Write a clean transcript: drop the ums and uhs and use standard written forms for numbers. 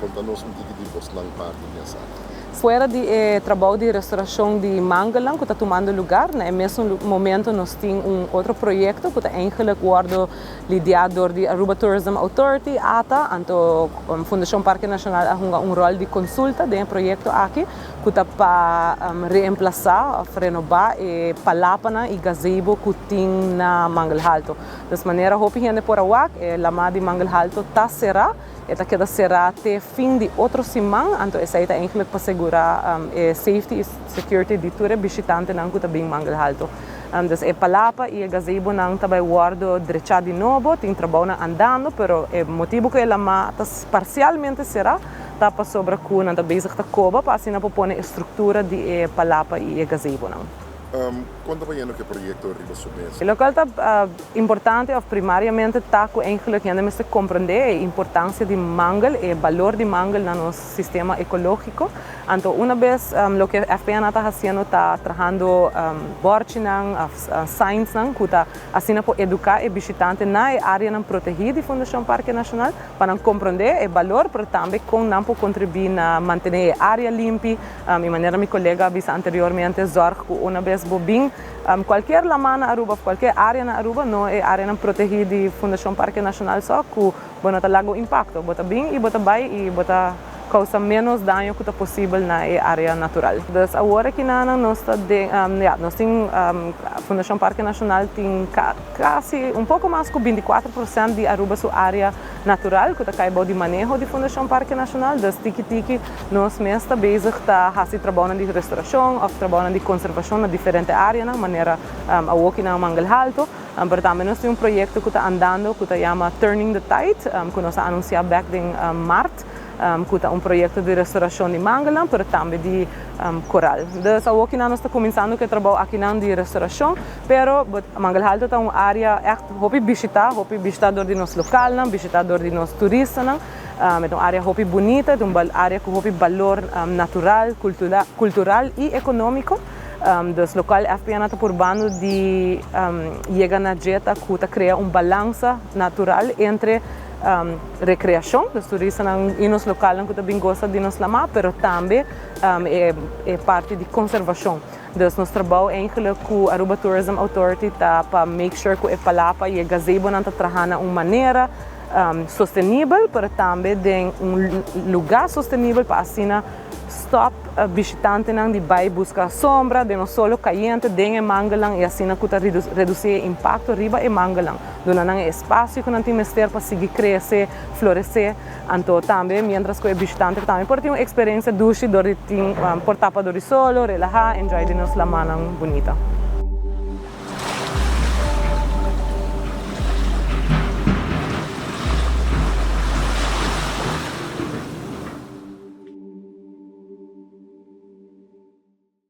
conta-nos de Boslang parte dessa. Fora do trabalho de restauração de Mangalang, que está tomando lugar, no mesmo momento nós temos outro projeto que está eigenlijk wordt liderado por Aruba Tourism Authority, ATA, então a Fundação Parque Nacional tem rol de consulta de projeto aqui, que está para reemplazar, renovar e palapana e gazebo que tem na Mangal Alto. Dessa maneira, hope que por awak, lama de Mangal Alto está cerrado. Esta queda será até fim de outro semana, então essa é eigenlijk para segurar safety e security de todo visitante não que também Mangal Alto. Então é palapa e gazebo não também guardo direita de novo, tem trabalho andando, pero o motivo que ela mata parcialmente será tapa sobre que não está bezig te kopen, para assim não pôr estrutura de palapa e gazebo não. Conta para que projeto Riba Subes. O local está importante, primariamente está com eigenlijk ainda mais compreender a importância de mangal e o valor de mangal no nosso sistema ecológico. Então, uma vez o que a FPN está fazendo, está trabalhando borchinang, science que está assim para educar o visitante na área protegida da Fundação Parque Nacional para compreender o valor, mas também não para contribuir na manter a área limpa. De maneira minha colega disse anteriormente, zorg que uma vez bobin qualquer lama na Aruba, qualquer área na Aruba, não é área protegida da Fundação Parque Nacional só que bota lago impacto, bota bem e bota bem e bota causa menos dano que é possível na área natural. Então, agora que nós temos a Fundação Parque Nacional tem quase pouco mais que 24% de Aruba sua área natural, que está de manejo de Fundação Parque Nacional. Então, tiki nós mesmos estamos bezig a fazer trabalho de restauração ou trabalho de conservação na diferentes áreas, de maneira aqui na Mangal Alto. Mas também nós temos projeto que está andando, que se chama Turning the Tide, que nós anunciamos back em março. Que é projeto de restauração de Mangalang, mas também de coral. Então, aqui nós estamos começando a trabalhar aqui de restauração, mas Mangal Alto é uma área que visitar de nosso local, visitador de nosso turista. É uma área bonita, é uma área que tem valor natural, cultural e econômico. Dos local FPN está probando de chegar na dieta que cria balança natural entre recreação dos turistas e nos locais que também gostam de nos lamar, mas também é parte de conservação. Então, nosso trabalho é que a Aruba Tourism Authority está para make sure que a palapa e a gazebo não está trabalhando de uma maneira sustentável, mas também de lugar sustentável para assim stop visitante de vai buscar sombra de não solo caliente de Mangalang e assim que reduzir o impacto riba e Mangalang. Dona não espaço que não tem mestre para seguir crescer, florescer. Então também, mientras que o visitante também pode ter uma experiência duche, por tapa do solo, relaxar, enjoy de nos lamanang bonita.